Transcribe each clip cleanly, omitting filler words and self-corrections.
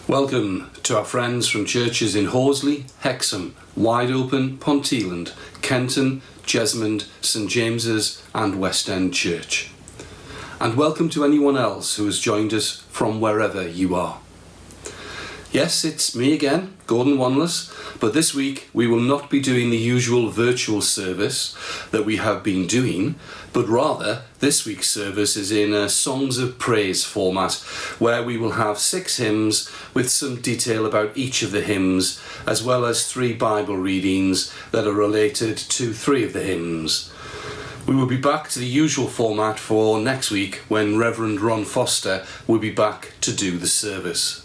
Welcome to our friends from churches in Horsley, Hexham, Wide Open, Ponteland, Kenton, Jesmond, St James's and West End Church. And welcome to anyone else who has joined us from wherever you are. Yes, it's me again, Gordon Wanless, but this week we will not be doing the usual virtual service that we have been doing, but rather this week's service is in a Songs of Praise format, where we will have 6 hymns with some detail about each of the hymns, as well as 3 Bible readings that are related to 3 of the hymns. We will be back to the usual format for next week, when Reverend Ron Foster will be back to do the service.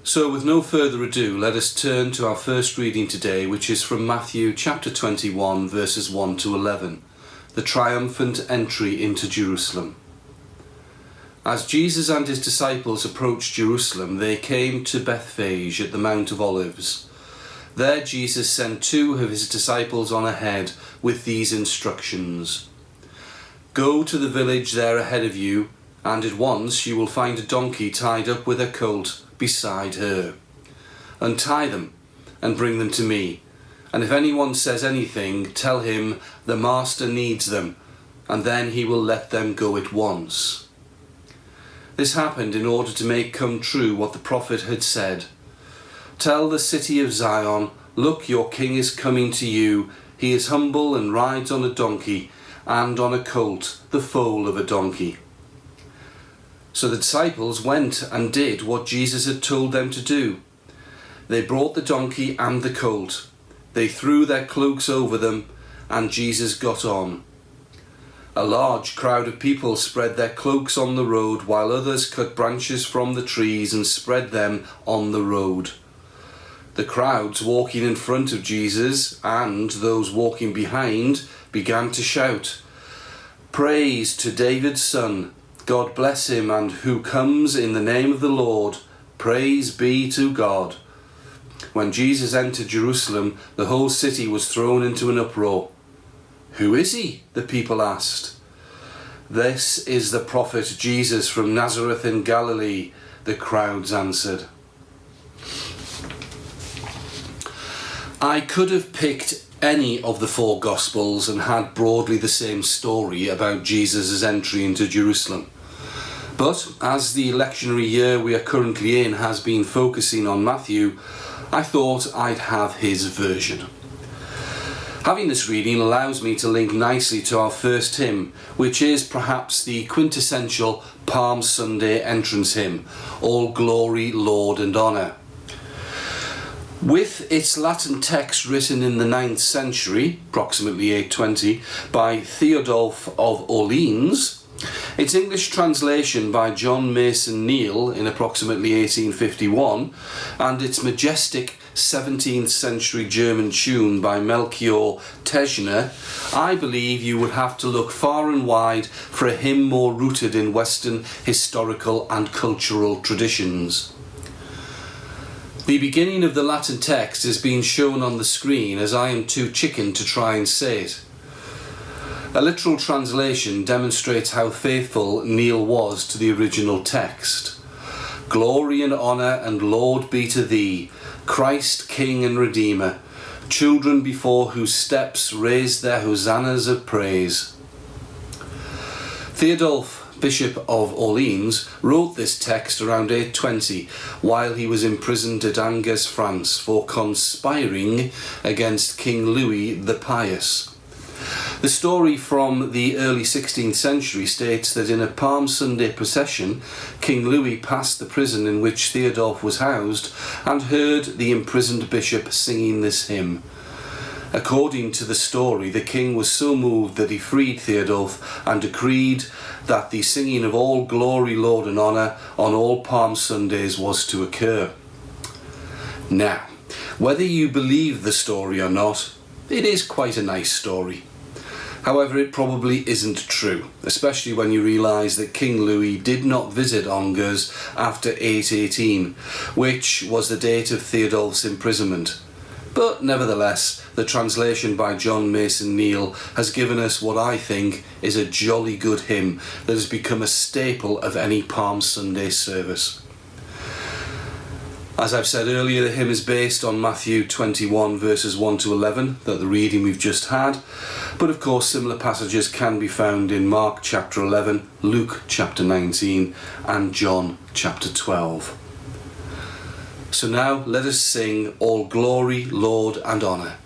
So with no further ado, let us turn to our first reading today, which is from Matthew chapter 21, verses 1 to 11, the triumphant entry into Jerusalem. As Jesus and his disciples approached Jerusalem, they came to Bethphage at the Mount of Olives. There Jesus sent 2 of his disciples on ahead with these instructions. Go to the village there ahead of you, and at once you will find a donkey tied up with a colt beside her. Untie them and bring them to me, and if anyone says anything, tell him the master needs them, and then he will let them go at once. This happened in order to make come true what the prophet had said. Tell the city of Zion, look, your king is coming to you. He is humble and rides on a donkey, and on a colt, the foal of a donkey. So the disciples went and did what Jesus had told them to do. They brought the donkey and the colt. They threw their cloaks over them, and Jesus got on. A large crowd of people spread their cloaks on the road, while others cut branches from the trees and spread them on the road. The crowds walking in front of Jesus and those walking behind began to shout, "Praise to David's son! God bless him, and who comes in the name of the Lord. Praise be to God." When Jesus entered Jerusalem, the whole city was thrown into an uproar. "Who is he?" the people asked. "This is the prophet Jesus from Nazareth in Galilee," the crowds answered. I could have picked any of the 4 Gospels and had broadly the same story about Jesus' entry into Jerusalem. But as the lectionary year we are currently in has been focusing on Matthew, I thought I'd have his version. Having this reading allows me to link nicely to our first hymn, which is perhaps the quintessential Palm Sunday entrance hymn, All Glory, Lord and Honour. With its Latin text written in the 9th century, approximately 820, by Theodulf of Orleans, its English translation by John Mason Neale in approximately 1851, and its majestic 17th century German tune by Melchior Teschner, I believe you would have to look far and wide for a hymn more rooted in Western historical and cultural traditions. The beginning of the Latin text is being shown on the screen as I am too chicken to try and say it. A literal translation demonstrates how faithful Neale was to the original text. Glory and honour and Lord be to thee, Christ King and Redeemer, children before whose steps raised their hosannas of praise. Theodulf, Bishop of Orleans, wrote this text around 820 while he was imprisoned at Angers, France, for conspiring against King Louis the Pious. The story from the early 16th century states that in a Palm Sunday procession, King Louis passed the prison in which Theodulf was housed and heard the imprisoned bishop singing this hymn. According to the story, the king was so moved that he freed Theodulf and decreed that the singing of All Glory, Lord and Honour on all Palm Sundays was to occur. Now, whether you believe the story or not, it is quite a nice story. However, it probably isn't true, especially when you realise that King Louis did not visit Angers after 818, which was the date of Theodulf's imprisonment. But nevertheless, the translation by John Mason Neale has given us what I think is a jolly good hymn that has become a staple of any Palm Sunday service. As I've said earlier, the hymn is based on Matthew 21 verses 1 to 11, that the reading we've just had, but of course similar passages can be found in Mark chapter 11, Luke chapter 19 and John chapter 12. So now let us sing All Glory, Lord and Honour